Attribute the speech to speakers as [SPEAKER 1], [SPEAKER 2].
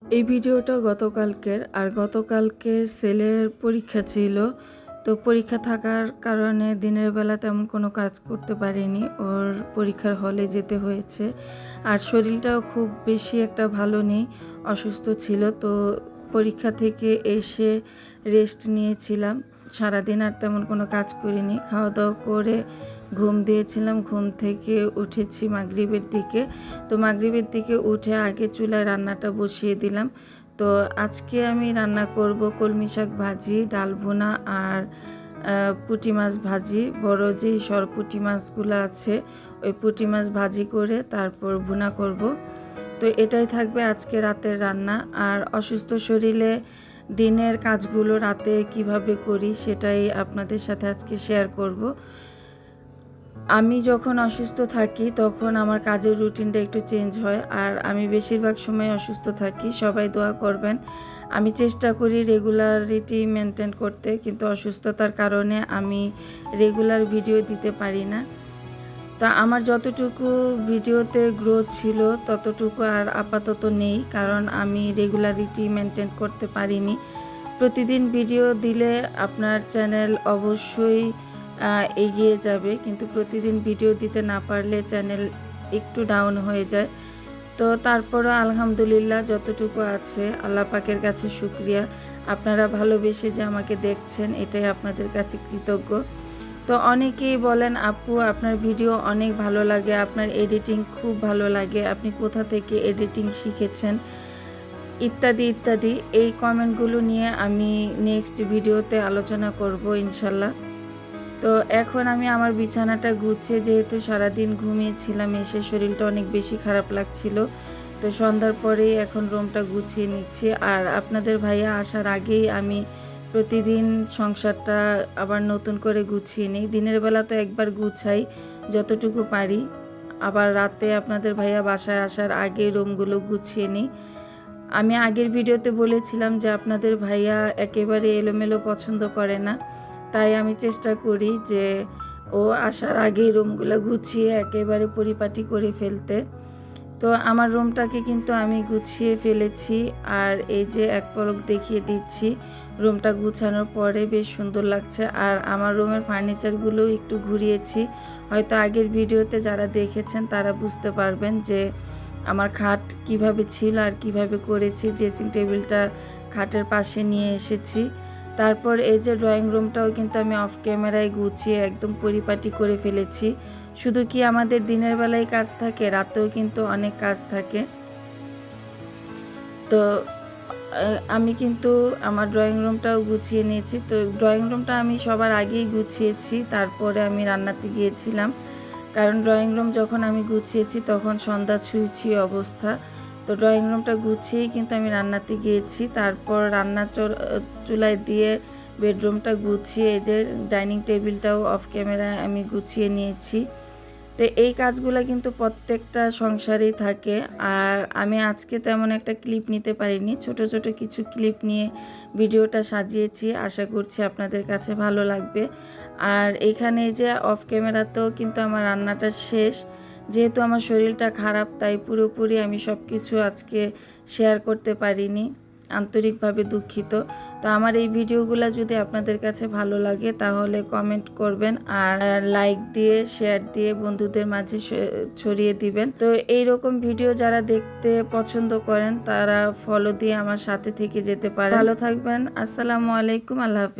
[SPEAKER 1] এই ভিডিওটা গতকালকের। আর গতকালকে ছেলের পরীক্ষা ছিল। তো পরীক্ষা থাকার কারণে দিনের বেলা তেমন কোনো কাজ করতে পারিনি। ওর পরীক্ষার হলে যেতে হয়েছে। আর শরীরটাও খুব বেশি একটা ভালো নেই, অসুস্থ ছিল। তো পরীক্ষা থেকে এসে রেস্ট নিয়েছিলাম। সারাদিন আর তেমন কোনো কাজ করিনি। খাওয়া-দাওয়া করে ঘুম দিয়েছিলাম। ঘুম থেকে উঠেছি মাগরিবের দিকে। তো মাগরিবের দিকে উঠে আগে চুলায় রান্নাটা বসিয়ে দিলাম। তো আজকে আমি রান্না করব কলমি শাক ভাজি, ডাল ভুনা আর পুঁটি মাছ ভাজি। বড় যেই পুঁটি মাছগুলো আছে ওই পুঁটি মাছ ভাজি করে তারপর ভুনা করব। তো এটাই থাকবে আজকে রাতের রান্না। আর অসুস্থ শরীরে দিনের কাজগুলো রাতে কিভাবে করি সেটাই আপনাদের সাথে আজকে শেয়ার করব। আমি যখন অসুস্থ থাকি তখন আমার কাজের রুটিনটা একটু চেঞ্জ হয়। আর আমি বেশিরভাগ সময় অসুস্থ থাকি। সবাই দোয়া করবেন। আমি চেষ্টা করি রেগুলারিটি মেনটেন করতে, কিন্তু অসুস্থতার কারণে আমি রেগুলার ভিডিও দিতে পারি না। তা আমার যতটুকু ভিডিওতে গ্রোথ ছিল ততটুকু আর আপাতত নেই, কারণ আমি রেগুলারিটি মেনটেন করতে পারিনি। প্রতিদিন ভিডিও দিলে আপনার চ্যানেল অবশ্যই এগিয়ে যাবে, কিন্তু প্রতিদিন ভিডিও দিতে না পারলে চ্যানেল একটু ডাউন হয়ে যায়। তো তারপরও আলহামদুলিল্লাহ যতটুকু আছে আল্লাহ পাকের কাছে শুকরিয়া। আপনারা ভালোবেসে যে আমাকে দেখছেন এটাই আপনাদের কাছে কৃতজ্ঞ। তো অনেকেই বলেন, আপু আপনার ভিডিও অনেক ভালো লাগে, আপনার এডিটিং খুব ভালো লাগে, আপনি কোথা থেকে এডিটিং শিখেছেন, ইত্যাদি ইত্যাদি। এই কমেন্টগুলো নিয়ে আমি নেক্সট ভিডিওতে আলোচনা করব ইনশাল্লাহ। তো এখন আমি আমার বিছানাটা গুছিয়ে, যেহেতু সারাদিন ঘুমিয়েছিলাম, এসে শরীরটা অনেক বেশি খারাপ লাগছিল। তো সন্ধ্যার পরেই এখন রুমটা গুছিয়ে নিচ্ছি। আর আপনাদের ভাইয়া আসার আগেই আমি প্রতিদিন সংসারটা আবার নতুন করে গুছিয়ে নিই। দিনের বেলা তো একবার গুছাই যতটুকু পারি, আবার রাতে আপনাদের ভাইয়া বাসায় আসার আগেই রুমগুলো গুছিয়ে নিই। আমি আগের ভিডিওতে বলেছিলাম যে আপনাদের ভাইয়া একেবারে এলোমেলো পছন্দ করে না, তাই আমি চেষ্টা করি যে ও আসার আগেই রুমগুলো গুছিয়ে একেবারে পরিপাটি করে ফেলতে। তো আমার রুমটাকে কিন্তু আমি গুছিয়ে ফেলেছি। আর এই যে এক পলক দেখিয়ে দিচ্ছি, রুমটা গুছানোর পরে বেশ সুন্দর লাগছে। আর আমার রুমের ফার্নিচারগুলো একটু ঘুরিয়েছি। হয়তো আগের ভিডিওতে যারা দেখেছেন তারা বুঝতে পারবেন যে আমার খাট কিভাবে ছিল আর কিভাবে করেছি। ড্রেসিং টেবিলটা খাটের পাশে নিয়ে এসেছি। তারপর এই যে ড্রয়িং রুমটাও কিন্তু আমি অফ ক্যামেরায় গুছিয়ে একদম পরিপাটি করে ফেলেছি। শুধু কি আমাদের দিনের বেলায় কাজ থাকে, রাতেও কিন্তু অনেক কাজ থাকে। তো আমি কিন্তু আমার ড্রয়িং রুমটাও গুছিয়ে নিয়েছি। তো ড্রয়িং রুমটা আমি সবার আগেই গুছিয়েছি, তারপরে আমি রান্নাতে গিয়েছিলাম। কারণ ড্রয়িং রুম যখন আমি গুছিয়েছি তখন সন্ধ্যা ছুঁই ছুঁই অবস্থা। তো ড্রয়িং রুমটা গুছিয়েই কিন্তু আমি রান্নাতে গিয়েছি। তারপর চুলায় দিয়ে বেডরুমটা গুছিয়ে এই যে ডাইনিং টেবিলটাও অফ ক্যামেরায় আমি গুছিয়ে নিয়েছি। তো এই কাজগুলো কিন্তু প্রত্যেকটা সংসারেই থাকে। আর আমি আজকে তেমন একটা ক্লিপ নিতে পারিনি, ছোট ছোট কিছু ক্লিপ নিয়ে ভিডিওটা সাজিয়েছি। আশা করছি আপনাদের কাছে ভালো লাগবে। আর এখানে যে অফ ক্যামেরাতেও কিন্তু আমার রান্নাটা শেষ। যেহেতু আমার শরীরটা খারাপ, তাই পুরোপুরি আমি সব কিছু আজকে শেয়ার করতে পারিনি, আন্তরিকভাবে দুঃখিত। তো আমার এই ভিডিওগুলো যদি আপনাদের কাছে ভালো লাগে তাহলে কমেন্ট করবেন, আর লাইক দিয়ে শেয়ার দিয়ে বন্ধুদের মাঝে ছড়িয়ে দিবেন। তো এই রকম ভিডিও যারা দেখতে পছন্দ করেন তারা ফলো দিয়ে আমার সাথে থেকে যেতে পারেন। ভালো থাকবেন। আসসালামু আলাইকুম। আল্লাহ হাফেজ।